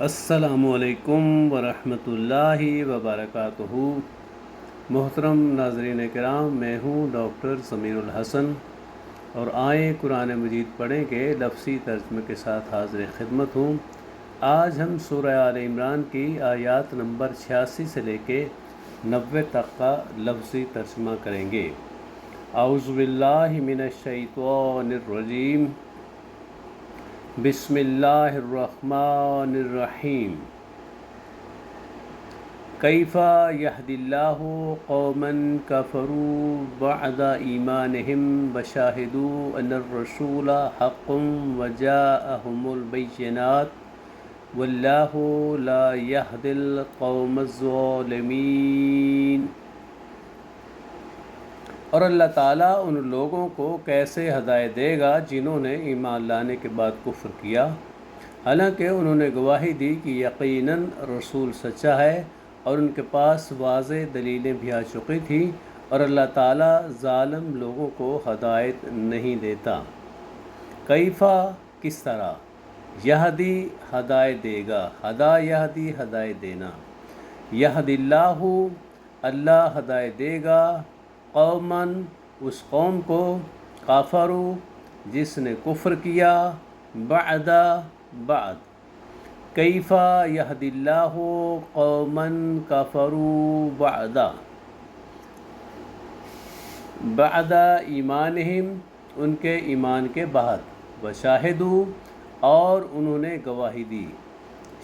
السلام علیکم ورحمۃ اللہ وبرکاتہ۔ محترم ناظرین کرام، میں ہوں ڈاکٹر سمیر الحسن، اور آئیں قرآن مجید پڑھیں کہ لفظی ترجمے کے ساتھ حاضر خدمت ہوں۔ آج ہم سورہ آل عمران کی آیات نمبر 86 سے لے کے 90 تک کا لفظی ترجمہ کریں گے۔ اعوذ باللہ من الشیطان الرجیم، بسم اللہ الرحمن الرحیم۔ کیف یہدی اللہ قوما کفروا بعد ایمانہم وشاہدوا ان الرسول حق وجاءہم البینات واللہ لا یہدی القوم الظالمین۔ اور اللہ تعالیٰ ان لوگوں کو کیسے ہدایت دے گا جنہوں نے ایمان لانے کے بعد کفر کیا، حالانکہ انہوں نے گواہی دی کہ یقیناً رسول سچا ہے، اور ان کے پاس واضح دلیلیں بھی آ چکی تھیں، اور اللہ تعالیٰ ظالم لوگوں کو ہدایت نہیں دیتا۔ کیفا کس طرح، یہدی ہدایت دے گا، ہدا یہدی ہدایت دینا، یہدی اللہ اللہ ہدایت دے گا، قوماً اس قوم کو، کافروا جس نے کفر کیا، بعد کیفا یہدی اللہ قوماً کفروا بعد ایمانہم ان کے ایمان کے بعد، وشاہدوا اور انہوں نے گواہی دی،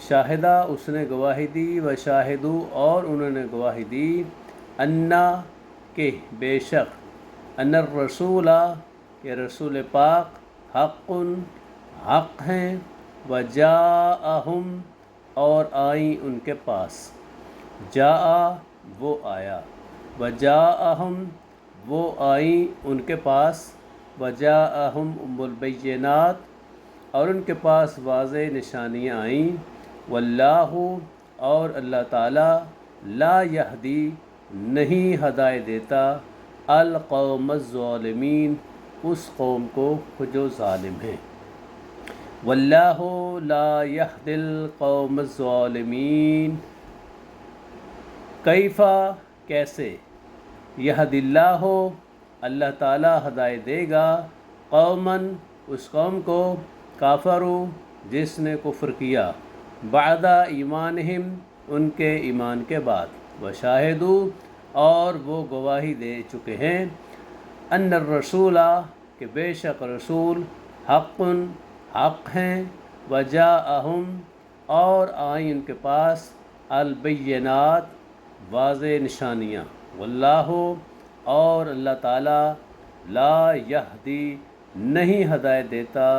شاہدہ اس نے گواہی دی، وشاہدوا اور انہوں نے گواہی دی، انا کہ بے شک، ان الرسول کہ رسول پاک، حق حق ہیں، وجاءہم اور آئیں ان کے پاس، جاء وہ آیا، وجاءہم وہ آئیں ان کے پاس، وجاءہم البینات اور ان کے پاس واضح نشانیاں آئیں، واللہ اور اللہ تعالیٰ لا یہدی نہیں ہدایت دیتا، القوم الظالمین اس قوم کو جو ظالم ہیں، واللہ لا یہدی القوم الظالمین۔ کیفا کیسے، یہدی اللہ اللہ تعالیٰ ہدایت دے گا، قوماً اس قوم کو، کافروا جس نے کفر کیا، بعد ایمانہم ان کے ایمان کے بعد، وشاہدوا اور وہ گواہی دے چکے ہیں، ان الرسول کہ بے شک رسول، حق حق ہیں، وجاءہم اور آئیں ان کے پاس، البینات واضح نشانیاں، واللہ اور اللہ تعالیٰ لا یہدی نہیں ہدایت دیتا،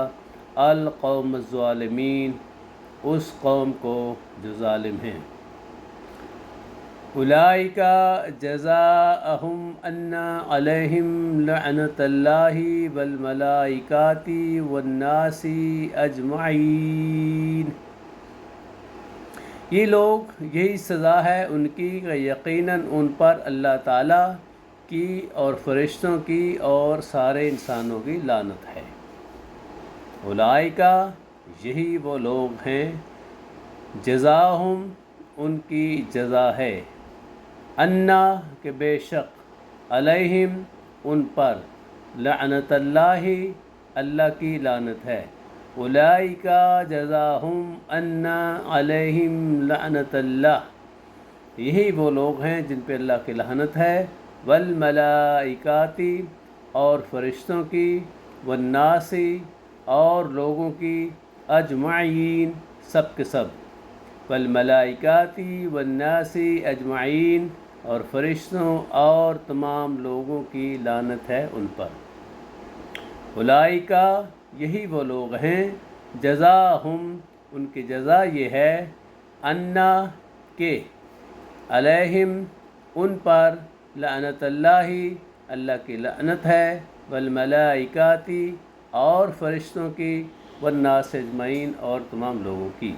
القوم الظالمین اس قوم کو جو ظالم ہیں۔ اولئک جزاؤہم ان علیہم لعنۃ اللہ والملائکۃ والناس اجمعین۔ یہ لوگ یہی سزا ہے ان کی کہ یقیناً ان پر اللہ تعالیٰ کی اور فرشتوں کی اور سارے انسانوں کی لعنت ہے۔ اولئک یہی وہ لوگ ہیں، جزاؤہم ان کی جزا ہے، انا کہ بے شک، علیہم ان پر، لعنت اللہ اللہ کی لعنت ہے، اولئک جزاہم ان علیہم لعنت اللہ یہی وہ لوگ ہیں جن پہ اللہ کی لعنت ہے، والملائکۃ اور فرشتوں کی، والناس اور لوگوں کی، اجمعین سب کے سب، والملائکۃ والناس اجمعین اور فرشتوں اور تمام لوگوں کی لعنت ہے ان پر۔ اولئک یہی وہ لوگ ہیں، جزاہم ان کی جزا یہ ہے، انا کہ، علیہم ان پر، لعنت اللہ اللہ کی لعنت ہے، والملائکۃ اور فرشتوں کی، والناس اجمعین اور تمام لوگوں کی،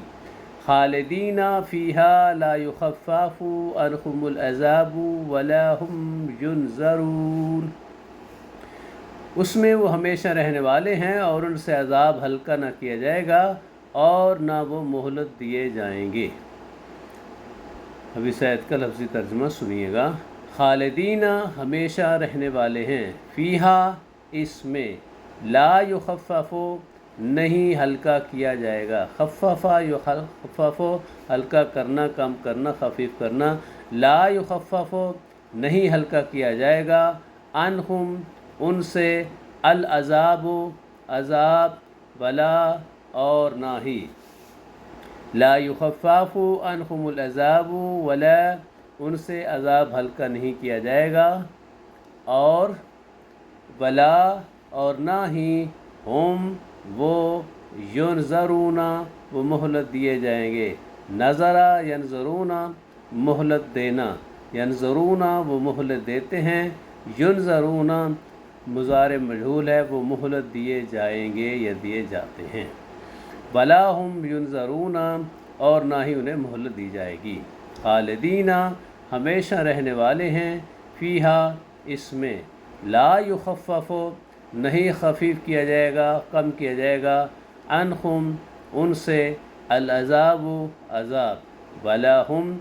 خالدین فیہا لا یخفف عنہم العذاب ولا ہم ینظرون۔ اس میں وہ ہمیشہ رہنے والے ہیں اور ان سے عذاب ہلکا نہ کیا جائے گا اور نہ وہ مہلت دیے جائیں گے۔ ابھی سعید کا لفظی ترجمہ سنیے گا۔ خالدین ہمیشہ رہنے والے ہیں، فیہا اس میں، لا یخفف نہیں ہلکا کیا جائے گا، خففا یخفف ہلکا کرنا، کم کرنا، خفیف کرنا، لا یخفف نہیں ہلکا کیا جائے گا، عنہم ان سے، العذاب عذاب، ولا اور نہ ہی، لا یخفف عنہم العذاب ولا ان سے عذاب ہلکا نہیں کیا جائے گا، اور ولا اور نہ ہی، ہم وہ، ینظرون وہ مہلت دیے جائیں گے، نظرا ینظرون مہلت دینا، ینظرون وہ مہلت دیتے ہیں، ینظرون مضارع مجہول ہے، وہ مہلت دیے جائیں گے یا دیے جاتے ہیں، ولا ہم ینظرون اور نہ ہی انہیں مہلت دی جائے گی، خالدین ہمیشہ رہنے والے ہیں، فیہا اس میں، لا یخفف نہیں خفیف کیا جائے گا، کم کیا جائے گا، عنہم ان سے، العذاب عذاب، ولا ہم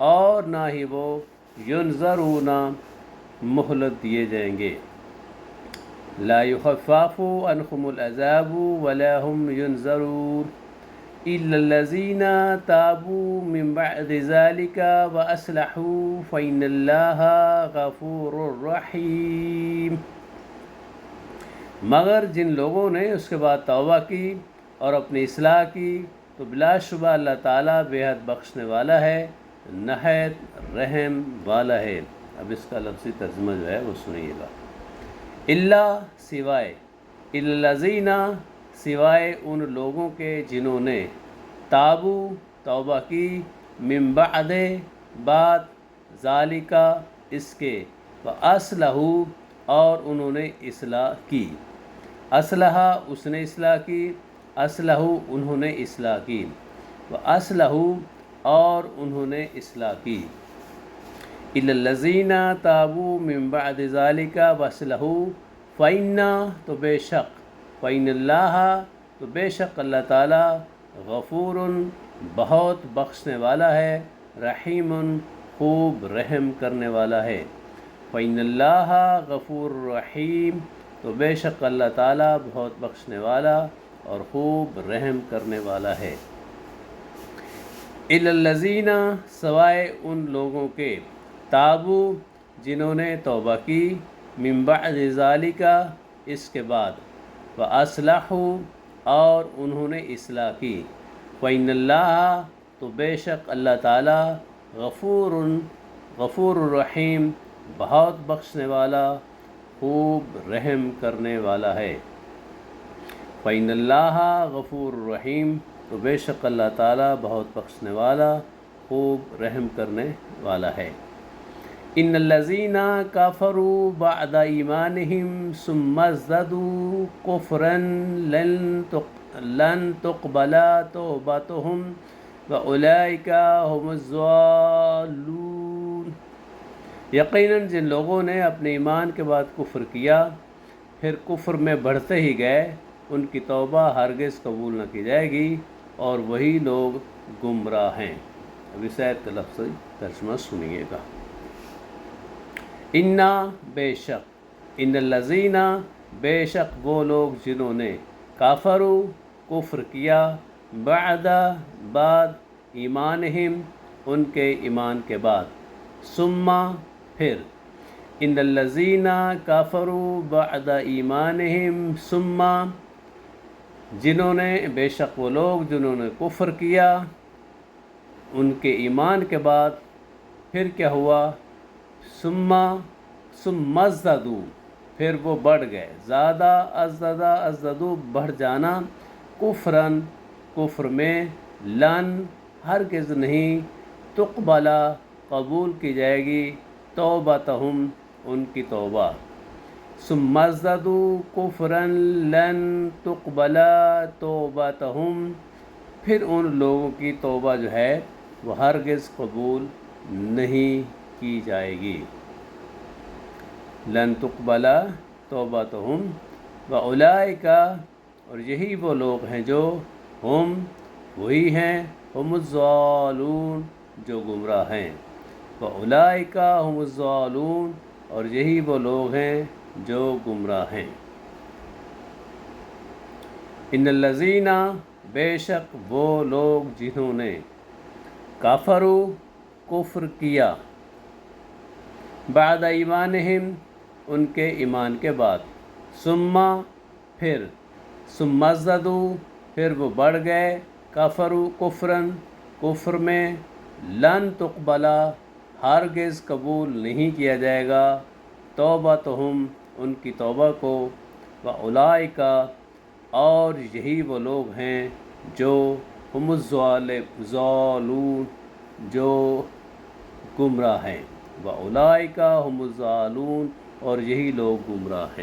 اور نہ ہی وہ، ینظرون مہلت دیے جائیں گے، لا یخفف عنہم العذاب ولا هم ینظرون الا الذین تابوا من بعد ذلك واصلحوا فإن اللہ غفور رحیم، مگر جن لوگوں نے اس کے بعد توبہ کی اور اپنی اصلاح کی تو بلا شبہ اللہ تعالیٰ بے حد بخشنے والا ہے، نہایت رحم والا ہے۔ اب اس کا لفظی ترجمہ جو ہے وہ سنیے گا۔ اللہ سوائے، الذین سوائے ان لوگوں کے جنہوں نے، تابو توبہ کی، من بعد بعد، ذالک اس کے، واصلحوا اور انہوں نے اصلاح کی، اصلحہ اس نے اصلاح کی، اصلحوا انہوں نے اصلاح کی، واصلحوا اور انہوں نے اصلاح کی، الا الذین تابوا من بعد ذلك واصلحوا فإن تو بے شک، فإن اللہ تو بے شک اللہ تعالیٰ، غفور بہت بخشنے والا ہے، رحیم خوب رحم کرنے والا ہے، فإن اللہ غفور رحیم تو بے شک اللہ تعالیٰ بہت بخشنے والا اور خوب رحم کرنے والا ہے، الا الذین سوائے ان لوگوں کے، تابو جنہوں نے توبہ کی، من بعد ذالک اس کے بعد، واصلحوا اور انہوں نے اصلاح کی، فإن اللہ تو بے شک اللہ تعالیٰ، غفور الرحیم بہت بخشنے والا خوب رحم کرنے والا ہے، فإن اللہ غفور الرحیم تو بے شک اللہ تعالیٰ بہت بخشنے والا خوب رحم کرنے والا ہے، ان الذین کفروا بعد ایمانہم ثم ازدادوا کفرا لن تقبل توبتہم واولئک هم الضالون، یقیناً جن لوگوں نے اپنے ایمان کے بعد کفر کیا پھر کفر میں بڑھتے ہی گئے، ان کی توبہ ہرگز قبول نہ کی جائے گی اور وہی لوگ گمراہ ہیں۔ ابھی سعید کا لفظی ترجمہ سنیے گا۔ انا بے شک، ان الذین بے شک وہ لوگ جنہوں نے، کافروا کفر کیا، بعد بعد، ایمانہم ان کے ایمان کے بعد، ثم پھر، ان الذین کافروا بعد ایمانہم ثم جنہوں نے، بے شک وہ لوگ جنہوں نے کفر کیا ان کے ایمان کے بعد، پھر کیا ہوا، ثم ازدادوا پھر وہ بڑھ گئے، زیادہ، ازدادوا بڑھ جانا، کفرن کفر میں، لن ہرگز نہیں، تقبل قبول کی جائے گی، توبتہم ان کی توبہ، ثم ازدادوا کفرا لن تقبل توبتہم پھر ان لوگوں کی توبہ جو ہے وہ ہرگز قبول نہیں کی جائے گی، لن تقبل توبتہم واولئک اور یہی وہ لوگ ہیں جو، ہم وہی ہیں ہم الضالون جو گمراہ ہیں، وَأُولَئِكَ هُمُ الضَّالُونَ اور یہی وہ لوگ ہیں جو گمراہ ہیں۔ ان الذین بے شک وہ لوگ جنہوں نے کفروا کفر کیا، بعد ایمانہم ان کے ایمان کے بعد، ثم پھر، ثم ازدادوا پھر وہ بڑھ گئے، کفروا کفرن کفر میں، لن تقبلا ہرگز قبول نہیں کیا جائے گا، توبتہم ان کی توبہ کو، وَأُولَئِكَ اور یہی وہ لوگ ہیں جو ہم الضالون جو گمراہ ہیں، وَأُولَئِكَ هُمُ الضَّالُونَ اور یہی لوگ گمراہ ہیں۔